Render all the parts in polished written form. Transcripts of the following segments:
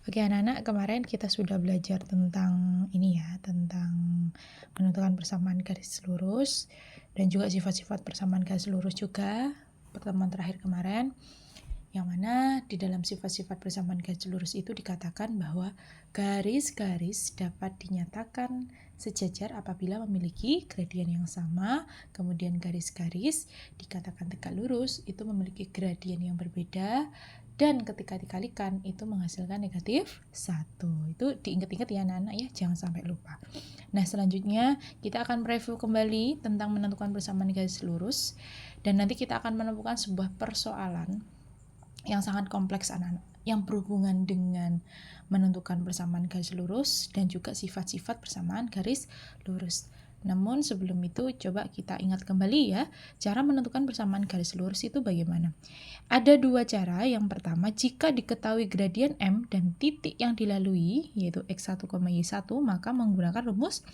Oke anak-anak, kemarin kita sudah belajar tentang ini ya, tentang menentukan persamaan garis lurus dan juga sifat-sifat persamaan garis lurus juga pertemuan terakhir kemarin, yang mana di dalam sifat-sifat persamaan garis lurus itu dikatakan bahwa garis-garis dapat dinyatakan sejajar apabila memiliki gradien yang sama, kemudian garis-garis dikatakan tegak lurus itu memiliki gradien yang berbeda, dan ketika dikalikan itu menghasilkan negatif 1. Itu diingat-ingat ya anak-anak ya, jangan sampai lupa. Nah selanjutnya kita akan mereview kembali tentang menentukan persamaan garis lurus, dan nanti kita akan menemukan sebuah persoalan yang sangat kompleks anak-anak, yang berhubungan dengan menentukan persamaan garis lurus dan juga sifat-sifat persamaan garis lurus. Namun sebelum itu coba kita ingat kembali ya, cara menentukan persamaan garis lurus itu bagaimana. Ada dua cara. Yang pertama, jika diketahui gradien M dan titik yang dilalui yaitu X1, Y1, maka menggunakan rumus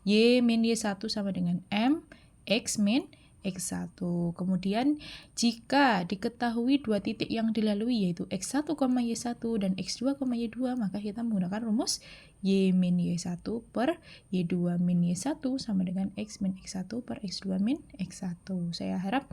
Y min Y1 sama dengan M X min X1. Kemudian jika diketahui dua titik yang dilalui yaitu X1, Y1 dan X2, Y2, maka kita menggunakan rumus Y min Y1 per Y2 min Y1 sama dengan X min X1 per X2 min X1. Saya harap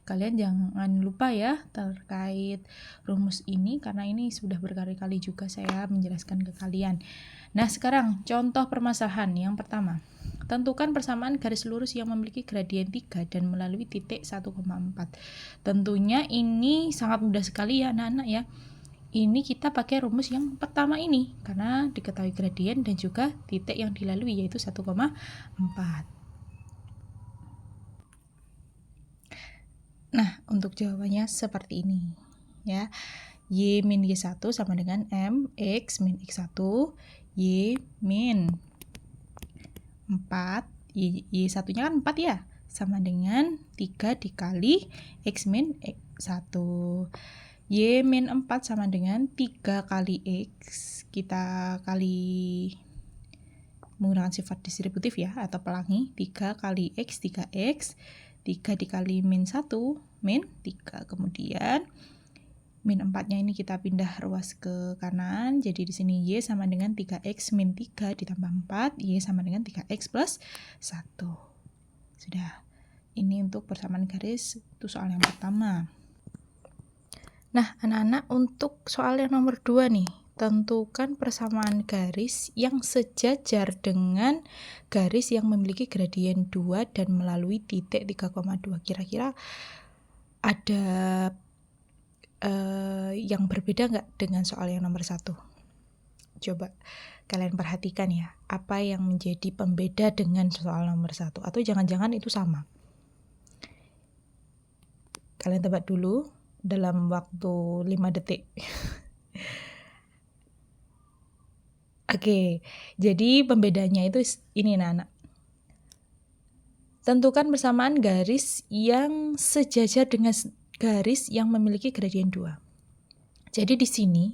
kalian jangan lupa ya terkait rumus ini, karena ini sudah berkali-kali juga saya menjelaskan ke kalian. Nah sekarang contoh permasalahan yang pertama. Tentukan persamaan garis lurus yang memiliki gradien 3 dan melalui titik 1,4. Tentunya ini sangat mudah sekali ya anak-anak ya. Ini kita pakai rumus yang pertama ini, karena diketahui gradien dan juga titik yang dilalui yaitu 1,4. Nah, untuk jawabannya seperti ini ya. Y min Y1 sama dengan M X min X1, Y min 4, Y1 nya kan 4 ya, sama dengan 3 dikali X min X1. Y min 4 sama dengan 3 kali X, kita kali menggunakan sifat distributif ya, atau pelangi, 3 kali X, 3X, 3 dikali min 1, min 3. Kemudian min 4-nya ini kita pindah ruas ke kanan, jadi di sini Y sama dengan 3X min 3 ditambah 4, Y sama dengan 3X plus 1. Sudah. Ini untuk persamaan garis, itu soal yang pertama. Nah, anak-anak, untuk soal yang nomor 2 nih, tentukan persamaan garis yang sejajar dengan garis yang memiliki gradien 2 dan melalui titik 3,2. Kira-kira ada yang berbeda nggak dengan soal yang nomor 1? Coba kalian perhatikan ya, apa yang menjadi pembeda dengan soal nomor 1, atau jangan-jangan itu sama. Kalian tebak dulu dalam waktu 5 detik. Oke, jadi pembedanya itu ini anak-anak. Tentukan persamaan garis yang sejajar dengan garis yang memiliki gradien 2. Jadi di sini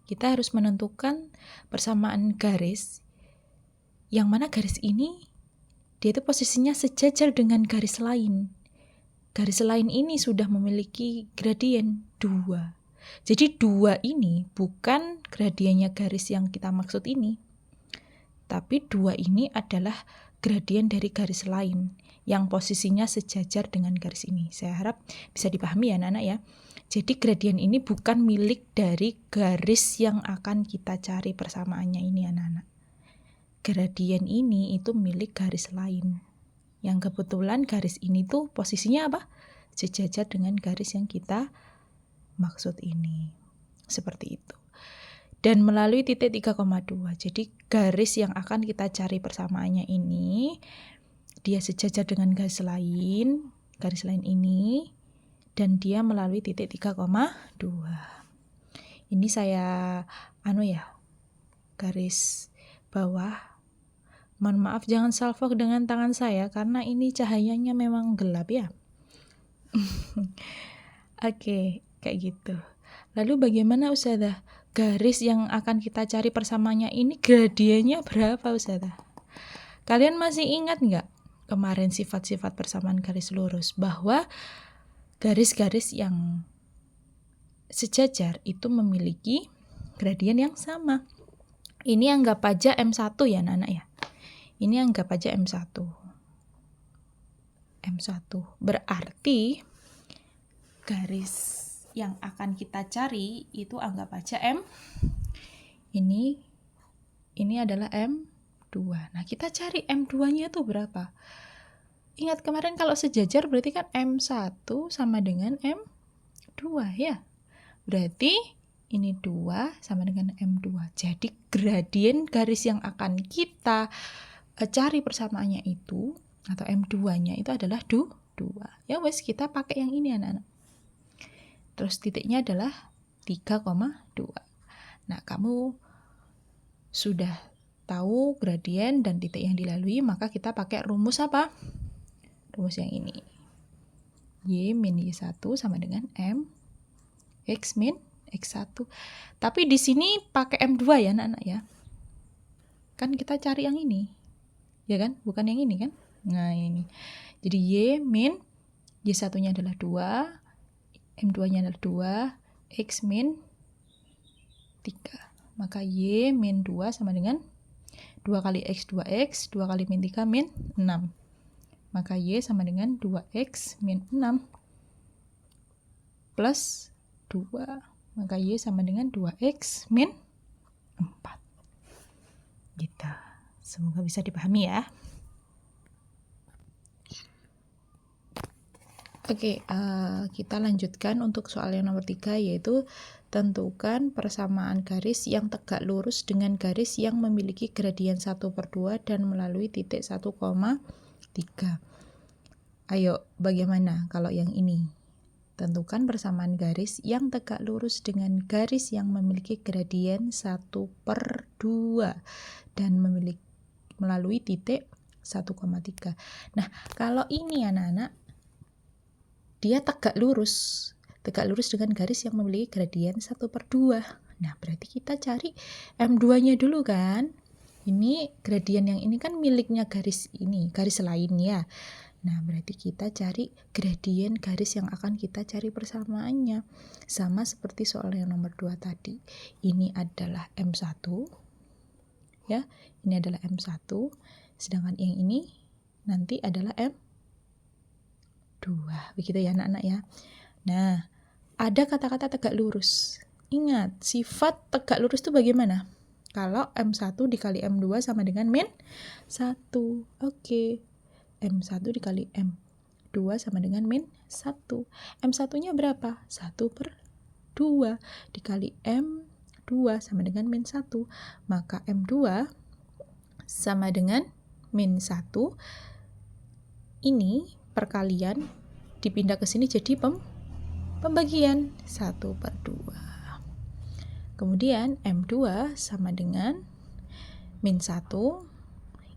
kita harus menentukan persamaan garis yang mana garis ini dia itu posisinya sejajar dengan garis lain. Garis lain ini sudah memiliki gradien 2. Jadi 2 ini bukan gradiennya garis yang kita maksud ini, tapi 2 ini adalah gradien dari garis lain yang posisinya sejajar dengan garis ini. Saya harap bisa dipahami ya anak-anak ya. Jadi gradien ini bukan milik dari garis yang akan kita cari persamaannya ini anak-anak. Gradien ini itu milik garis lain, yang kebetulan garis ini tuh posisinya apa? Sejajar dengan garis yang kita maksud ini. Seperti itu. Dan melalui titik 3,2. Jadi garis yang akan kita cari persamaannya ini, dia sejajar dengan garis lain ini, dan dia melalui titik 3,2. Ini saya garis bawah. Mohon maaf, jangan salfok dengan tangan saya karena ini cahayanya memang gelap ya. Oke, kayak gitu. Lalu bagaimana Ustazah? Garis yang akan kita cari persamaannya ini gradiennya berapa Ustazah? Kalian masih ingat nggak kemarin sifat-sifat persamaan garis lurus, bahwa garis-garis yang sejajar itu memiliki gradien yang sama. Ini anggap aja M1 ya anak-anak ya. Ini anggap aja M1. M1. Berarti garis yang akan kita cari itu anggap aja M. Ini adalah M2. Nah, kita cari M2-nya itu berapa? Ingat kemarin kalau sejajar berarti kan M1 sama dengan M2 ya. Berarti ini 2 sama dengan M2. Jadi gradien garis yang akan kita cari persamaannya itu atau M2-nya itu adalah 2. Ya wes, kita pakai yang ini anak-anak. Terus titiknya adalah 3,2. Nah, kamu sudah tahu gradien dan titik yang dilalui, maka kita pakai rumus apa? Rumus yang ini. Y min Y1 sama dengan M X min X1. Tapi di sini pakai M2 ya anak-anak ya. Kan kita cari yang ini. Ya kan? Bukan yang ini kan? Nah, ini. Jadi Y min Y1-nya adalah 2, M2-nya adalah 2, X min 3. Maka Y min 2 sama dengan 2 kali X 2X, 2 kali min 3 min 6. Maka Y sama dengan 2X min 6 plus 2. Maka Y sama dengan 2X min 4. Gitu. Semoga bisa dipahami ya. Oke, kita lanjutkan untuk soal yang nomor 3, yaitu tentukan persamaan garis yang tegak lurus dengan garis yang memiliki gradien 1/2 dan melalui titik 1,3. Ayo, bagaimana kalau yang ini? Tentukan persamaan garis yang tegak lurus dengan garis yang memiliki gradien 1/2 dan melalui titik 1,3. Nah, kalau ini anak-anak, dia tegak lurus dengan garis yang memiliki gradien 1/2. Nah, berarti kita cari M2-nya dulu kan. Ini gradien yang ini kan miliknya garis ini, garis lain ya. Nah, berarti kita cari gradien garis yang akan kita cari persamaannya. Sama seperti soal yang nomor 2 tadi. Ini adalah M1. Ya, ini adalah M1. Sedangkan yang ini nanti adalah M2. Begitu ya anak-anak ya. Nah, ada kata-kata tegak lurus. Ingat, sifat tegak lurus itu bagaimana? Kalau M1 dikali M2 sama dengan min 1. Oke. M1 dikali M2 sama dengan min 1. M1-nya berapa? 1/2 dikali M2 sama dengan min 1. Maka M2 sama dengan min 1. Ini perkalian dipindah ke sini jadi pembagian 1/2. Kemudian M2 sama dengan min 1.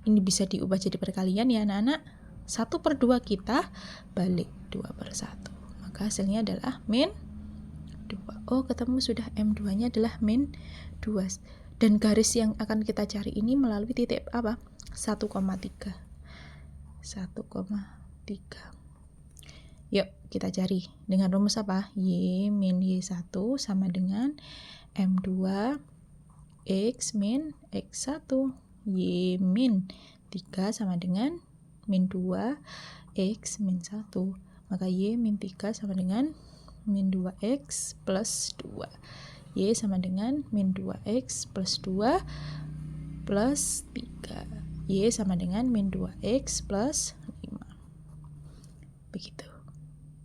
Ini bisa diubah jadi perkalian ya anak-anak. 1/2 kita balik 2/1. Maka hasilnya adalah min 2. Oh, ketemu sudah M2-nya adalah min 2. Dan garis yang akan kita cari ini melalui titik apa? 1,3. 1,3. Yuk, kita cari. Dengan rumus apa? Y min Y1 sama dengan M2 X min X1. Y min 3 sama dengan min 2 X min 1. Maka Y min 3 sama dengan min 2X plus 2. Y sama dengan min 2X plus 2 plus 3. Y sama dengan min 2X plus 5. Begitu.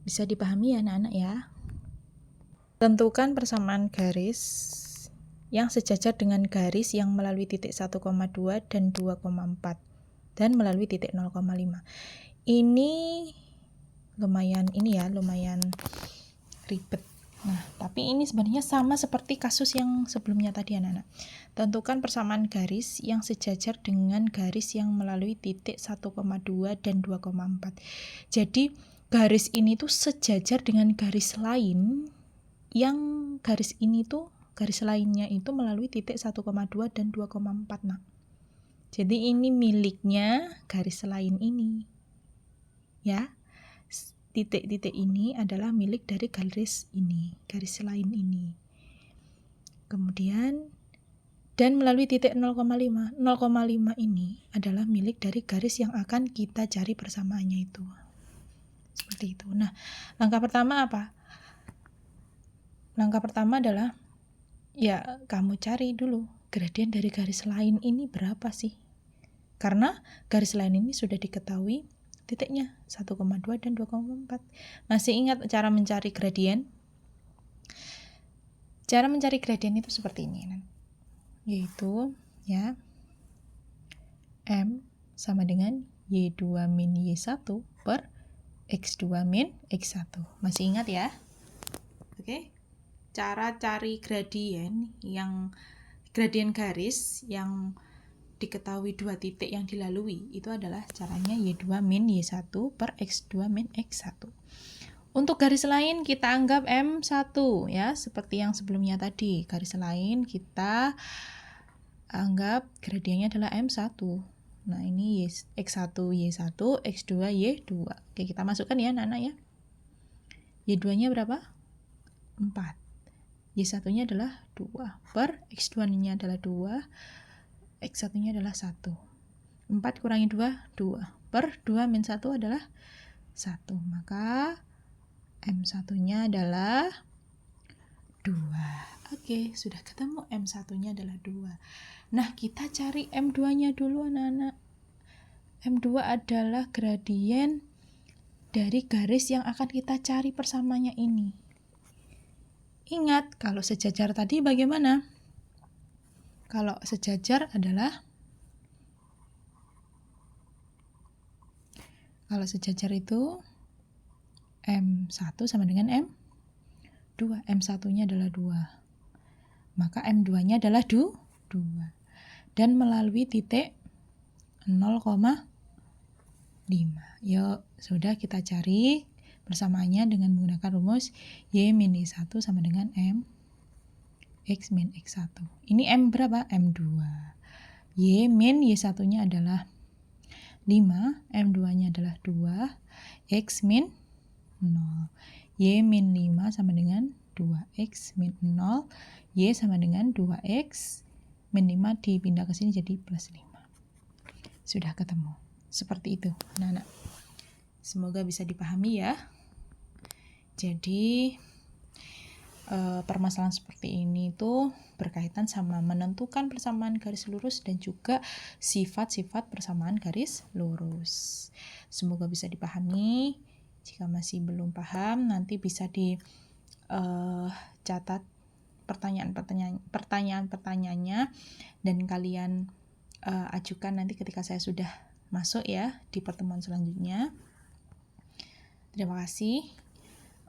Bisa dipahami ya anak-anak ya. Tentukan persamaan garis yang sejajar dengan garis yang melalui titik 1,2 dan 2,4 dan melalui titik 0,5. Ini lumayan ribet. Nah, tapi ini sebenarnya sama seperti kasus yang sebelumnya tadi anak-anak. Tentukan persamaan garis yang sejajar dengan garis yang melalui titik 1,2 dan 2,4. Jadi garis ini tuh sejajar dengan garis lain yang garis lainnya itu melalui titik 1,2 dan 2,4. Nah, jadi ini miliknya garis lain ini. Ya. Titik-titik ini adalah milik dari garis lain ini. Kemudian dan melalui titik 0,5. 0,5 ini adalah milik dari garis yang akan kita cari persamaannya itu. Seperti itu. Nah, langkah pertama apa? Langkah pertama adalah ya kamu cari dulu gradien dari garis lain ini berapa sih? Karena garis lain ini sudah diketahui titiknya 1,2 dan 2,4. Masih ingat cara mencari gradien? Cara mencari gradien itu seperti ini, yaitu ya M sama dengan Y2 min Y1 per X2 min X1. Masih ingat ya? Oke. Cara cari gradien garis yang diketahui dua titik yang dilalui itu adalah caranya Y2 min Y1 per X2 min X1. Untuk garis lain kita anggap M1 ya, seperti yang sebelumnya tadi. Garis lain kita anggap gradiennya adalah M1. Nah, ini X1 Y1, X2 Y2. Oke, kita masukkan ya anak-anak ya. Y2-nya berapa? 4. Y1-nya adalah 2 per X2-nya adalah 2, X1-nya adalah 1. 4 kurangi 2, 2 per 2 min 1 adalah 1. Maka M1-nya adalah 2. Oke, sudah ketemu M1-nya adalah 2. Nah, kita cari M2-nya dulu anak-anak. M2 adalah gradien dari garis yang akan kita cari persamaannya ini. Ingat, kalau sejajar tadi bagaimana? Kalau sejajar adalah itu M1 sama dengan M2. M1-nya adalah 2. Maka M2-nya adalah 2. Dan melalui titik 0,5. Yuk, sudah kita cari persamaannya dengan menggunakan rumus Y min Y1 sama dengan M X min X1. Ini M berapa? M2. Y min Y1-nya adalah 5, M2-nya adalah 2, X min 0. Y min 5 sama dengan 2X min 0, Y sama dengan 2X min 5 dipindah ke sini jadi plus 5. Sudah ketemu. Seperti itu, anak-anak. Semoga bisa dipahami ya. Jadi, permasalahan seperti ini tuh berkaitan sama menentukan persamaan garis lurus dan juga sifat-sifat persamaan garis lurus. Semoga bisa dipahami. Jika masih belum paham, nanti bisa dicatat pertanyaan-pertanyaannya dan kalian ajukan nanti ketika saya sudah masuk ya di pertemuan selanjutnya. Terima kasih.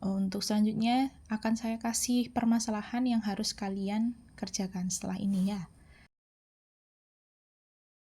Untuk selanjutnya akan saya kasih permasalahan yang harus kalian kerjakan setelah ini ya.